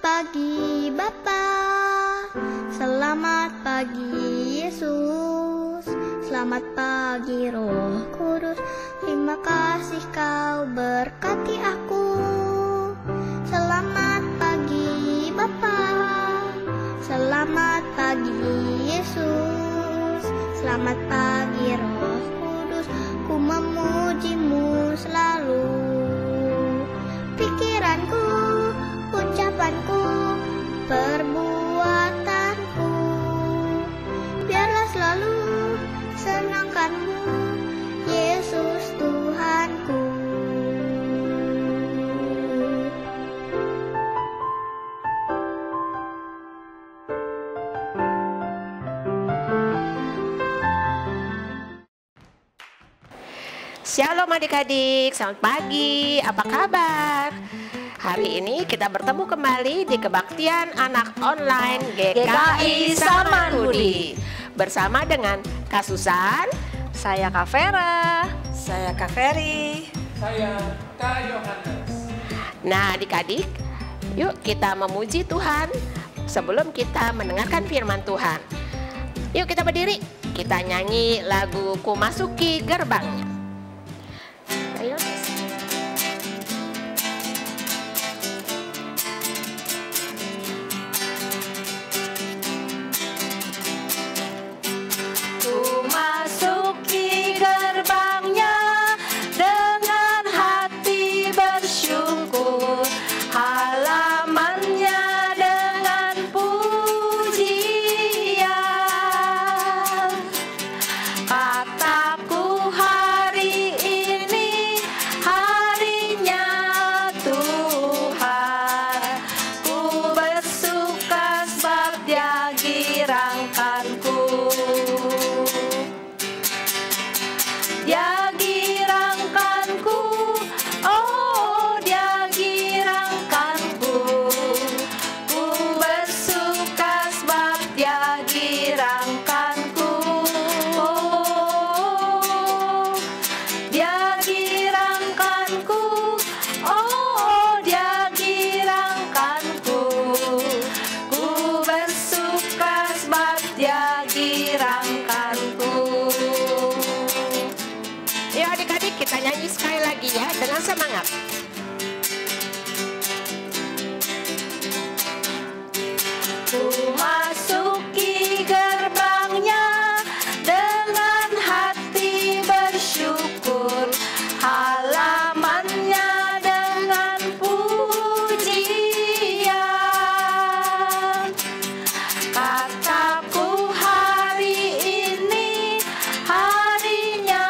pagi Bapa, selamat pagi Yesus, selamat pagi Roh Kudus. Terima kasih kau berkati aku. Selamat pagi Bapa, selamat pagi Yesus, selamat pagi Roh Kudus. Ku memujimu selalu. Pikiranku, ucapanku, perbuatanku, biarlah selalu senangkanmu, Yesus Tuhanku. Shalom adik-adik, selamat pagi, apa kabar? Hari ini kita bertemu kembali di kebaktian anak online GKI Samanhudi bersama dengan Kak Susan, saya Kak Vera, saya Kak Ferry, saya Kak Yohanes. Nah adik-adik, yuk kita memuji Tuhan sebelum kita mendengarkan firman Tuhan. Yuk kita berdiri, kita nyanyi lagu Ku Masuki Gerbangnya. Ayo. ku masuki gerbangnya dengan hati bersyukur, halamannya dengan pujian. Kataku hari ini harinya Tuhan, ku bersuka sebab Dia girangkanku. Dia girangkanku, oh Dia girangkanku. Ku bersuka sebab Dia girangkanku. Oh, Dia girangkanku, oh Dia girangkanku. Ku bersuka sebab Dia girangkanku. Yuk adik-adik kita nyanyi sekali lagi ya dengan semangat. Ku masuki gerbangnya dengan hati bersyukur, halamannya dengan pujian. Kataku hari ini harinya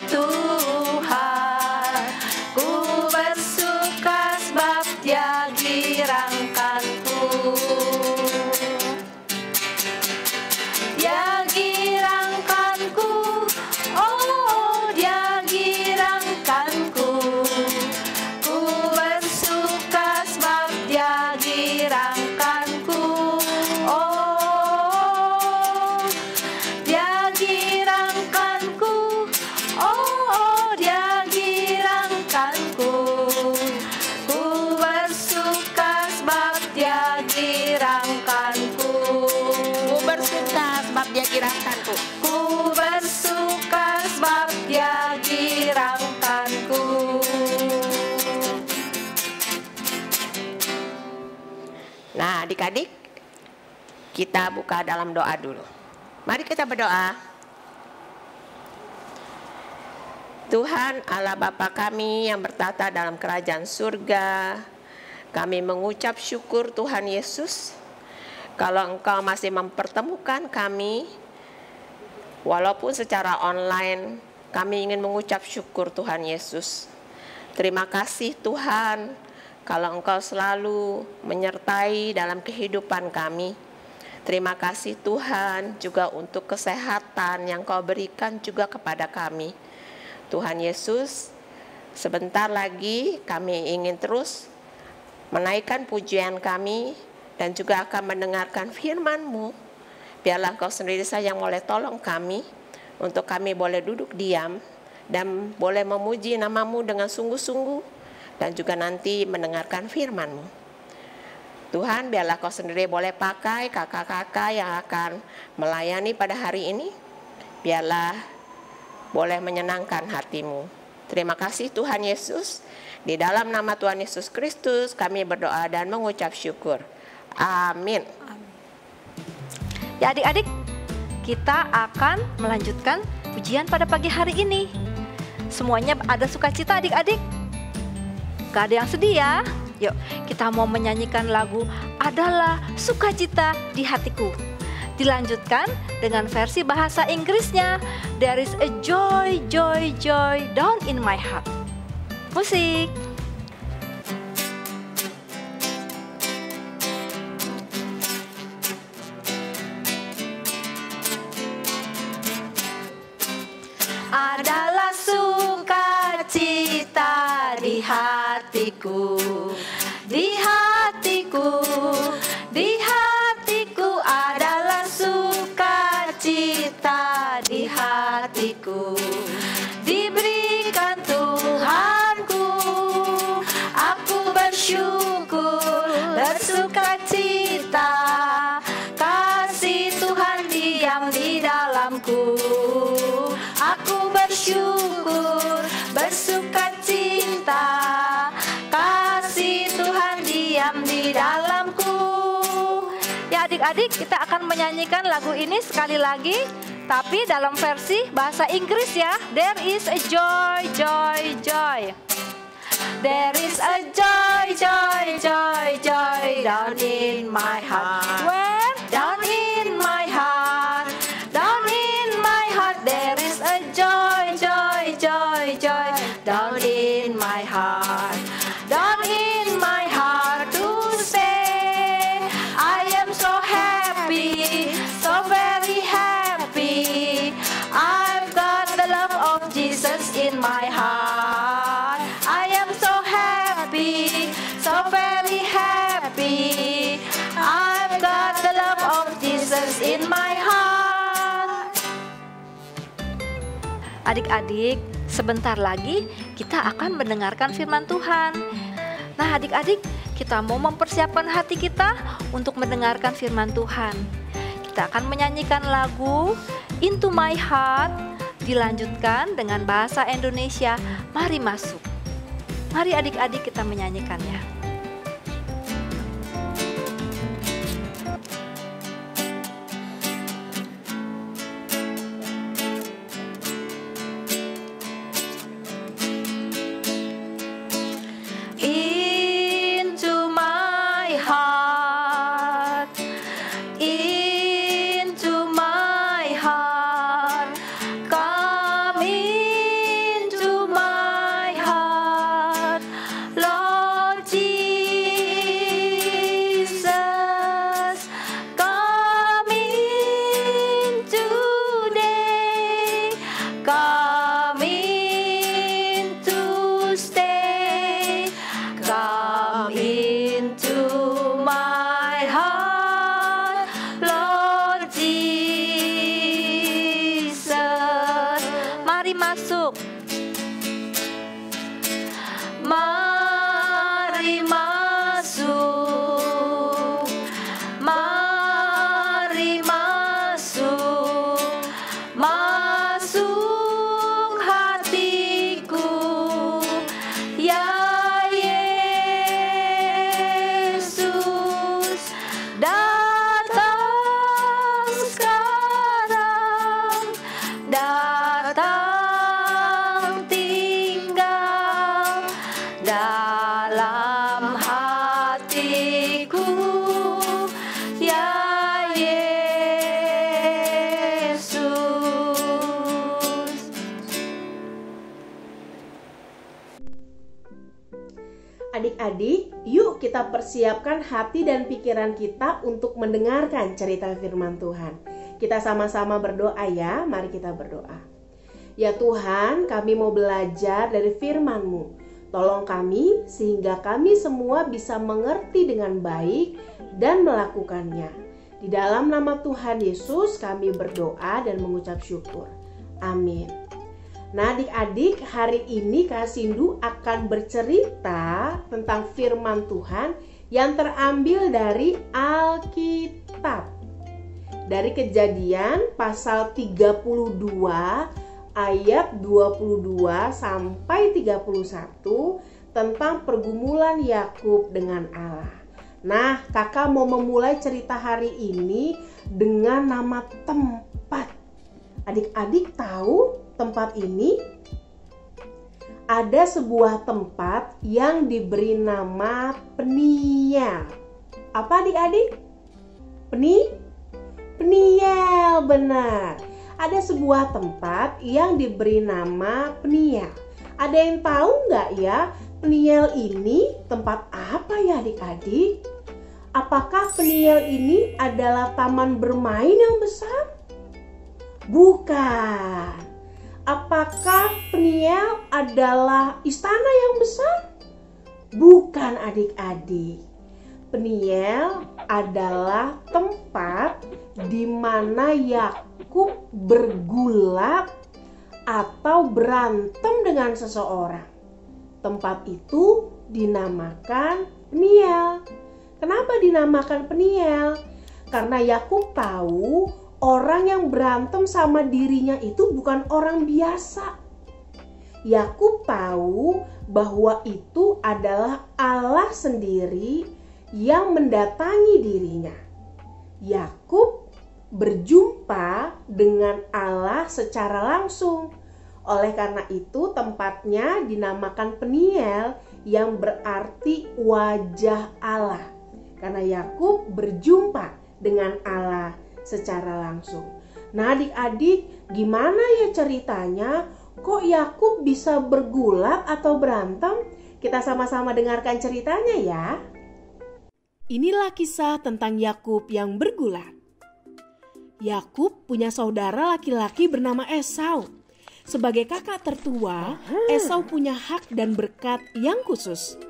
Tuhan, ku bersuka sebab Dia girangkanku. Dia girangkanku, oh Dia girangkanku. Ku bersuka sebab Dia girangkanku. Oh, Dia girangkanku, oh Dia girangkanku. Ku bersuka sebab Dia girangkanku. Ku bersuka sebab Dia girangkanku. Ku bersuka sebab Dia girangkanku. Nah adik-adik, kita buka dalam doa dulu. Mari kita berdoa. Tuhan Allah Bapa kami yang bertata dalam kerajaan surga, kami mengucap syukur Tuhan Yesus, kalau Engkau masih mempertemukan kami, walaupun secara online, kami ingin mengucap syukur Tuhan Yesus. Terima kasih Tuhan, kalau Engkau selalu menyertai dalam kehidupan kami. Terima kasih Tuhan juga untuk kesehatan yang Kau berikan juga kepada kami. Tuhan Yesus, sebentar lagi kami ingin terus menaikkan pujian kami dan juga akan mendengarkan firman-Mu. Biarlah Engkau sendiri saja yang boleh tolong kami, untuk kami boleh duduk diam dan boleh memuji nama-Mu dengan sungguh-sungguh dan juga nanti mendengarkan firman-Mu. Tuhan, biarlah Kau sendiri boleh pakai kakak-kakak yang akan melayani pada hari ini. Biarlah boleh menyenangkan hati-Mu. Terima kasih Tuhan Yesus. Di dalam nama Tuhan Yesus Kristus kami berdoa dan mengucap syukur. Amin. Ya adik-adik, kita akan melanjutkan pujian pada pagi hari ini. Semuanya ada sukacita adik-adik. Gak ada yang sedih ya. Yuk, kita mau menyanyikan lagu Adalah Sukacita di Hatiku. Dilanjutkan dengan versi bahasa Inggrisnya, There is a joy, joy, joy down in my heart. Musik. Adalah sukacita di hatiku, di hatiku, di hatiku adalah sukacita di hatiku. Diberikan Tuhanku, aku bersyukur, bersukacita. Kasih Tuhan diam di dalamku. Aku bersyukur, bersukacita. Kasih Tuhan diam di dalamku. Ya adik-adik, kita akan menyanyikan lagu ini sekali lagi, tapi dalam versi bahasa Inggris ya. There is a joy, joy, joy. There is a joy, joy, joy, joy down in my heart. Where? Down in my heart. Down in my heart. There is a joy, joy, joy, joy down in my heart. Down in my heart to say I am so happy, so very happy. I've got the love of Jesus in my heart. I am so happy, so very happy. I've got the love of Jesus in my heart. Adik-adik, sebentar lagi kita akan mendengarkan firman Tuhan. Nah adik-adik, kita mau mempersiapkan hati kita untuk mendengarkan firman Tuhan. Kita akan menyanyikan lagu Into My Heart, dilanjutkan dengan bahasa Indonesia, Mari Masuk. Mari adik-adik kita menyanyikannya. Into my heart, into my heart, come into my heart, Lord Jesus, come in today, come in to stay. Come into my heart, Lord Jesus. Mari masuk. Mari masuk. Mari masuk. Masuk hatiku. Ya Yesus, datang sekarang, datang tinggal dalam hatiku, ya Yesus. Adik-adik, yuk kita persiapkan hati dan pikiran kita untuk mendengarkan cerita firman Tuhan. Kita sama-sama berdoa ya, mari kita berdoa. Ya Tuhan, kami mau belajar dari firman-Mu. Tolong kami sehingga kami semua bisa mengerti dengan baik dan melakukannya. Di dalam nama Tuhan Yesus kami berdoa dan mengucap syukur. Amin. Nah adik-adik, hari ini Kak Sindu akan bercerita tentang firman Tuhan yang terambil dari Alkitab. Dari Kejadian pasal 32 ayat 22 sampai 31 tentang pergumulan Yakub dengan Allah. Nah, kakak mau memulai cerita hari ini dengan nama tempat. Adik-adik tahu tempat ini? Ada sebuah tempat yang diberi nama Peniel. Apa adik-adik? Peniel, benar. Ada sebuah tempat yang diberi nama Peniel. Ada yang tahu nggak ya, Peniel ini tempat apa ya adik-adik? Apakah Peniel ini adalah taman bermain yang besar? Bukan. Apakah Peniel adalah istana yang besar? Bukan adik-adik. Peniel adalah tempat di mana Yakub bergulat atau berantem dengan seseorang. Tempat itu dinamakan Peniel. Kenapa dinamakan Peniel? Karena Yakub tahu orang yang berantem sama dirinya itu bukan orang biasa. Yakub tahu bahwa itu adalah Allah sendiri yang mendatangi dirinya. Yakub berjumpa dengan Allah secara langsung. Oleh karena itu tempatnya dinamakan Peniel yang berarti wajah Allah. Karena Yakub berjumpa dengan Allah secara langsung. Nah adik-adik, gimana ya ceritanya? Kok Yakub bisa bergulat atau berantem? Kita sama-sama dengarkan ceritanya ya. Inilah kisah tentang Yakub yang bergulat. Yakub punya saudara laki-laki bernama Esau. Sebagai kakak tertua, Esau punya hak dan berkat yang khusus.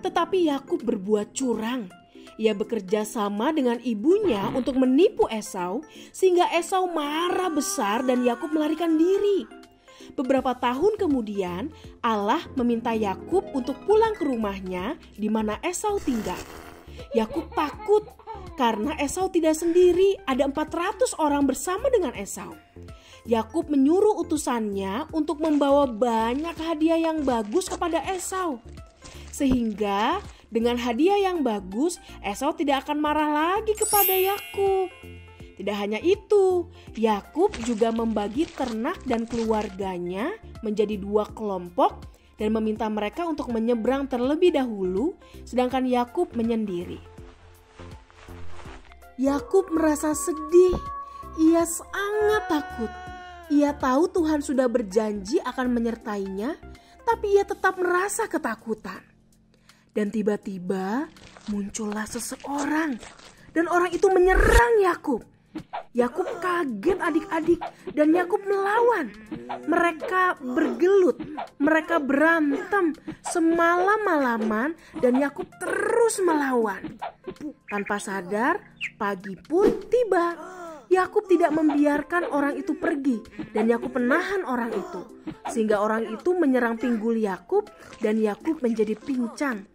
Tetapi Yakub berbuat curang. Ia bekerja sama dengan ibunya untuk menipu Esau, sehingga Esau marah besar dan Yakub melarikan diri. Beberapa tahun kemudian, Allah meminta Yakub untuk pulang ke rumahnya di mana Esau tinggal. Yakub takut karena Esau tidak sendiri, ada 400 orang bersama dengan Esau. Yakub menyuruh utusannya untuk membawa banyak hadiah yang bagus kepada Esau. Sehingga dengan hadiah yang bagus, Esau tidak akan marah lagi kepada Yakub. Tidak hanya itu, Yakub juga membagi ternak dan keluarganya menjadi 2 kelompok dan meminta mereka untuk menyeberang terlebih dahulu, sedangkan Yakub menyendiri. Yakub merasa sedih. Ia sangat takut. Ia tahu Tuhan sudah berjanji akan menyertainya, tapi ia tetap merasa ketakutan. Dan tiba-tiba muncullah seseorang, dan orang itu menyerang Yakub. Yakub kaget adik-adik, dan Yakub melawan. Mereka bergelut, mereka berantem semalam-malaman, dan Yakub terus melawan. Tanpa sadar, pagi pun tiba. Yakub tidak membiarkan orang itu pergi, dan Yakub menahan orang itu, sehingga orang itu menyerang pinggul Yakub, dan Yakub menjadi pincang.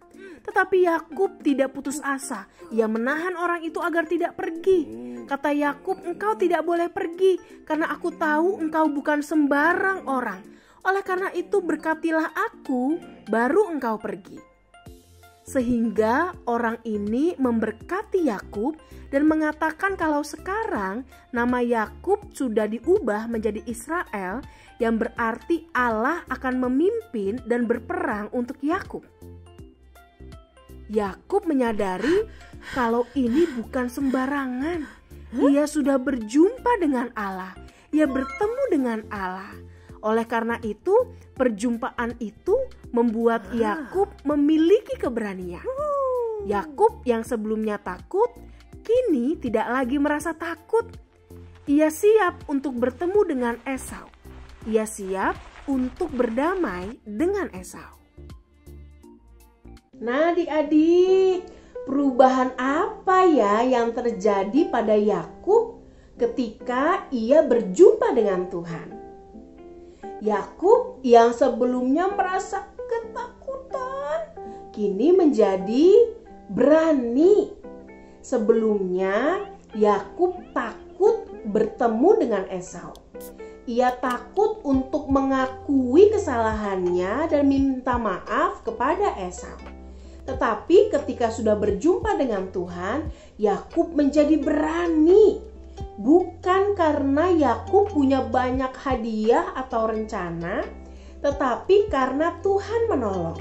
Tetapi Yakub tidak putus asa. Ia menahan orang itu agar tidak pergi. Kata Yakub, "Engkau tidak boleh pergi, karena aku tahu engkau bukan sembarang orang. Oleh karena itu berkatilah aku, baru engkau pergi." Sehingga orang ini memberkati Yakub dan mengatakan kalau sekarang nama Yakub sudah diubah menjadi Israel, yang berarti Allah akan memimpin dan berperang untuk Yakub. Yakub menyadari kalau ini bukan sembarangan. Ia sudah berjumpa dengan Allah. Ia bertemu dengan Allah. Oleh karena itu, perjumpaan itu membuat Yakub memiliki keberanian. Yakub yang sebelumnya takut, kini tidak lagi merasa takut. Ia siap untuk bertemu dengan Esau. Ia siap untuk berdamai dengan Esau. Nah adik-adik, perubahan apa ya yang terjadi pada Yakub ketika ia berjumpa dengan Tuhan? Yakub yang sebelumnya merasa ketakutan, kini menjadi berani. Sebelumnya Yakub takut bertemu dengan Esau. Ia takut untuk mengakui kesalahannya dan minta maaf kepada Esau. Tetapi ketika sudah berjumpa dengan Tuhan, Yakub menjadi berani. Bukan karena Yakub punya banyak hadiah atau rencana, tetapi karena Tuhan menolong.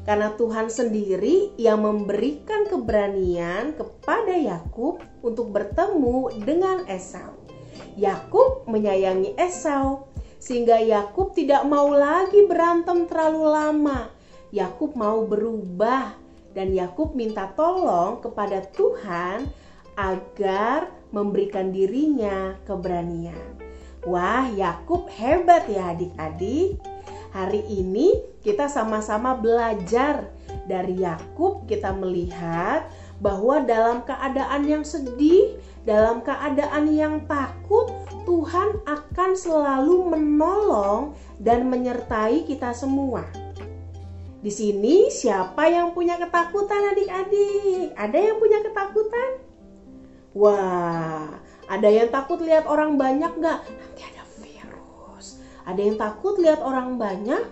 Karena Tuhan sendiri yang memberikan keberanian kepada Yakub untuk bertemu dengan Esau. Yakub menyayangi Esau, sehingga Yakub tidak mau lagi berantem terlalu lama. Yakub mau berubah, dan Yakub minta tolong kepada Tuhan agar memberikan dirinya keberanian. Wah, Yakub hebat ya adik-adik. Hari ini kita sama-sama belajar dari Yakub. Kita melihat bahwa dalam keadaan yang sedih, dalam keadaan yang takut, Tuhan akan selalu menolong dan menyertai kita semua. Di sini siapa yang punya ketakutan adik-adik? Ada yang punya ketakutan? Wah, ada yang takut lihat orang banyak gak? Nanti ada virus. Ada yang takut lihat orang banyak?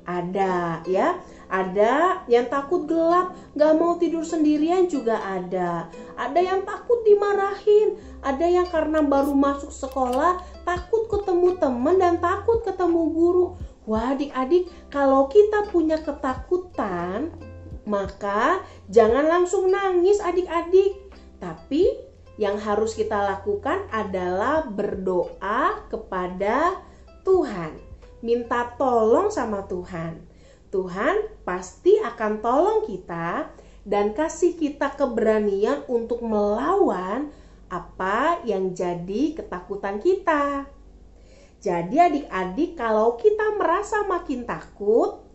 Ada ya. Ada yang takut gelap, gak mau tidur sendirian juga ada. Ada yang takut dimarahin. Ada yang karena baru masuk sekolah takut ketemu teman dan takut ketemu guru. Wah adik-adik, kalau kita punya ketakutan, maka jangan langsung nangis adik-adik. Tapi yang harus kita lakukan adalah berdoa kepada Tuhan. Minta tolong sama Tuhan. Tuhan pasti akan tolong kita dan kasih kita keberanian untuk melawan apa yang jadi ketakutan kita. Jadi adik-adik, kalau kita merasa makin takut,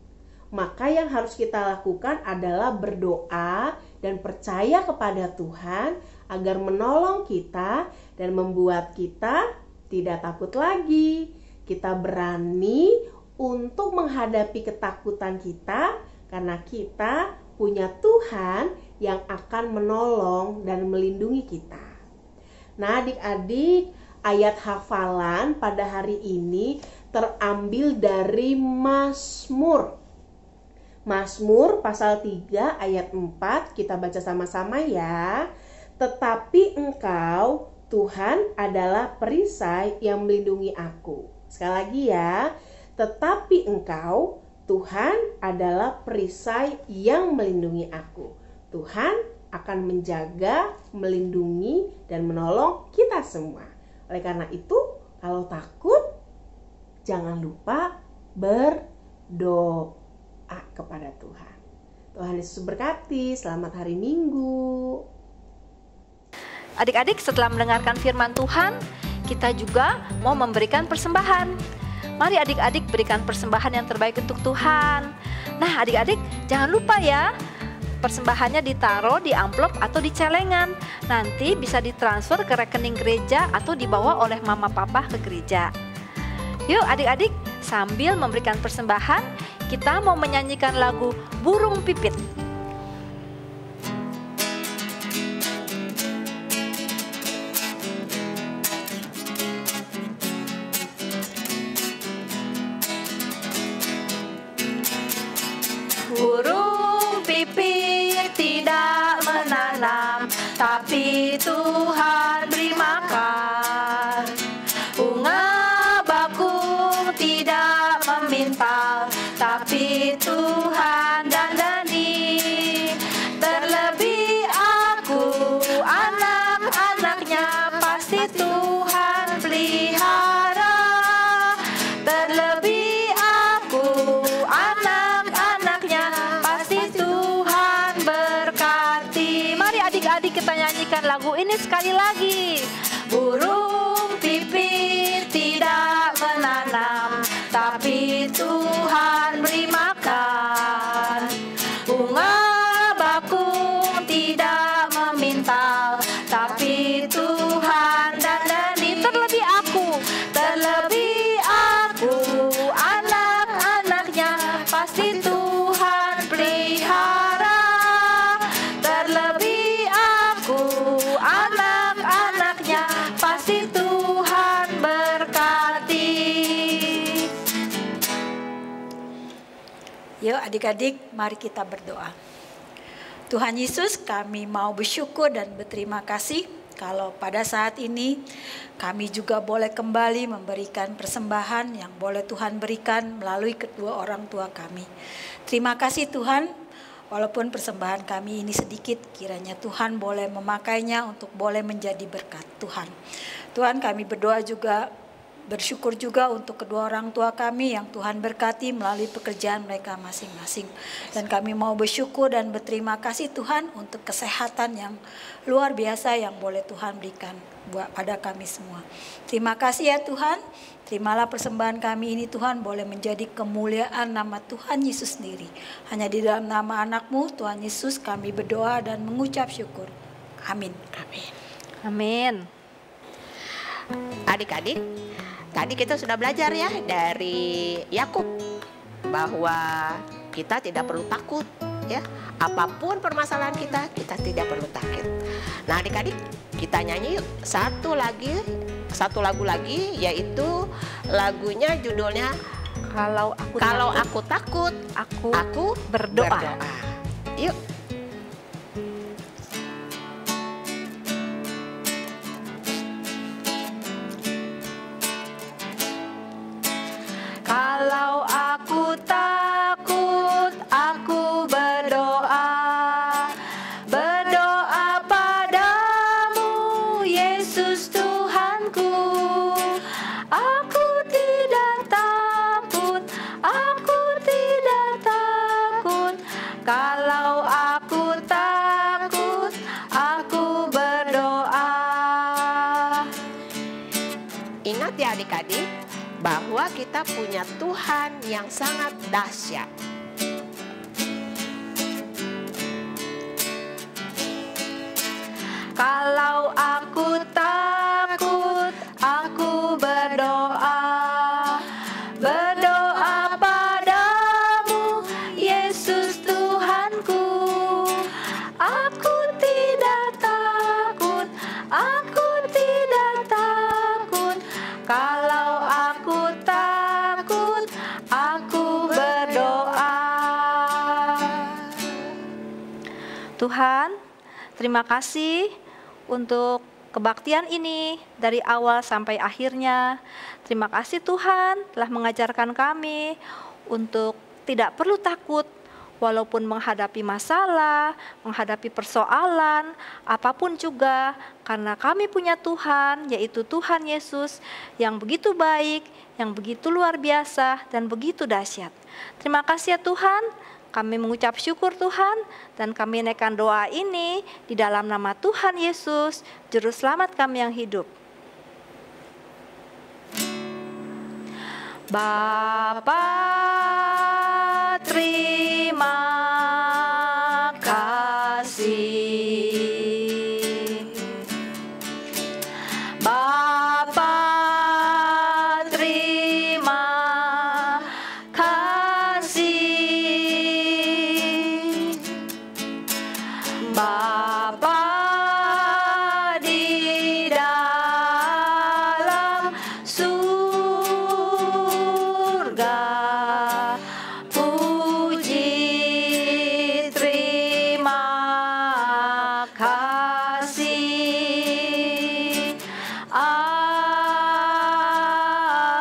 maka yang harus kita lakukan adalah berdoa dan percaya kepada Tuhan agar menolong kita dan membuat kita tidak takut lagi. Kita berani untuk menghadapi ketakutan kita karena kita punya Tuhan yang akan menolong dan melindungi kita. Nah adik-adik, ayat hafalan pada hari ini terambil dari Mazmur. Mazmur pasal 3 ayat 4, kita baca sama-sama ya. Tetapi Engkau Tuhan adalah perisai yang melindungi aku. Sekali lagi ya. Tetapi Engkau, Tuhan adalah perisai yang melindungi aku. Tuhan akan menjaga, melindungi, dan menolong kita semua. Oleh karena itu, kalau takut, jangan lupa berdoa kepada Tuhan. Tuhan Yesus berkati, selamat hari Minggu. Adik-adik, setelah mendengarkan firman Tuhan, kita juga mau memberikan persembahan. Mari adik-adik berikan persembahan yang terbaik untuk Tuhan. Nah adik-adik jangan lupa ya, persembahannya ditaruh di amplop atau di celengan. Nanti bisa ditransfer ke rekening gereja atau dibawa oleh mama papa ke gereja. Yuk adik-adik, sambil memberikan persembahan, kita mau menyanyikan lagu Burung Pipit. Burung pipit tidak menanam, tapi Tuhan beri makan. Bunga bakung tidak memintal, tapi Tuhan dandani. Terlebih aku, anak-anaknya pasti Tuhan pelihara. Terlebih aku, anak-anaknya pasti Tuhan berkati. Mari adik-adik kita nyanyikan lagu ini sekali lagi. Burung pipit tidak menanam, tapi Tuhan beri makan. Bunga bakung tidak memintal, tapi Tuhan dandani. Terlebih aku, anak-anaknya pasti Tuhan pelihara. Yuk adik-adik, mari kita berdoa. Tuhan Yesus, kami mau bersyukur dan berterima kasih kalau pada saat ini kami juga boleh kembali memberikan persembahan yang boleh Tuhan berikan melalui kedua orang tua kami. Terima kasih Tuhan, walaupun persembahan kami ini sedikit, kiranya Tuhan boleh memakainya untuk boleh menjadi berkat Tuhan. Tuhan, kami berdoa juga, bersyukur juga untuk kedua orang tua kami yang Tuhan berkati melalui pekerjaan mereka masing-masing. Dan kami mau bersyukur dan berterima kasih Tuhan untuk kesehatan yang luar biasa yang boleh Tuhan berikan buat pada kami semua. Terima kasih ya Tuhan. Terimalah persembahan kami ini Tuhan boleh menjadi kemuliaan nama Tuhan Yesus sendiri. Hanya di dalam nama anak-Mu Tuhan Yesus kami berdoa dan mengucap syukur. Amin. Amin. Amin. Adik-adik, tadi kita sudah belajar ya dari Yakub bahwa kita tidak perlu takut ya. Apapun permasalahan kita tidak perlu takut. Nah adik-adik, kita nyanyi yuk satu lagu lagi, yaitu lagunya judulnya Kalau aku takut, aku berdoa. Yuk. Kalau aku takut, aku berdoa. Berdoa padamu, Yesus Tuhanku. Aku tidak takut, aku tidak takut. Kalau aku takut, aku berdoa. Ingat ya adik-adik, bahwa kita punya Tuhan yang sangat dahsyat. Kalau aku takut, aku berdoa. Berdoa padamu, Yesus Tuhanku. Aku tidak takut, aku tidak takut. Kalau aku takut, aku berdoa. Tuhan, terima kasih untuk kebaktian ini dari awal sampai akhirnya. Terima kasih Tuhan telah mengajarkan kami untuk tidak perlu takut walaupun menghadapi masalah, menghadapi persoalan, apapun juga, karena kami punya Tuhan, yaitu Tuhan Yesus yang begitu baik, yang begitu luar biasa, dan begitu dahsyat. Terima kasih ya Tuhan, kami mengucap syukur Tuhan, dan kami naikkan doa ini di dalam nama Tuhan Yesus, Juru Selamat kami yang hidup. Bapa, terima kasih. Bapa, terima kasih. Bapa di dalam surga, puji terima kasih.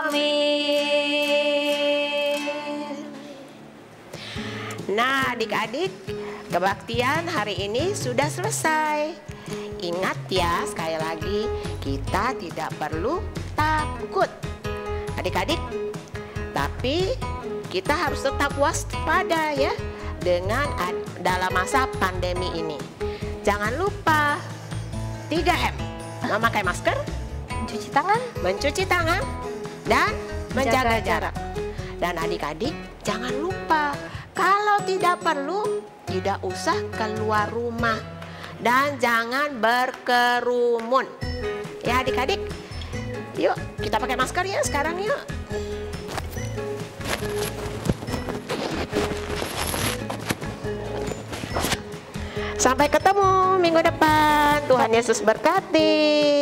Amin. Nah adik-adik, kebaktian hari ini sudah selesai. Ingat ya, sekali lagi, kita tidak perlu takut adik-adik. Tapi kita harus tetap waspada ya dengan dalam masa pandemi ini. Jangan lupa 3M, memakai masker, mencuci tangan, dan menjaga jarak. Dan adik-adik jangan lupa, kalau tidak perlu tidak usah keluar rumah dan jangan berkerumun. Ya adik-adik, yuk kita pakai masker ya sekarang yuk. Sampai ketemu minggu depan. Tuhan Yesus berkati.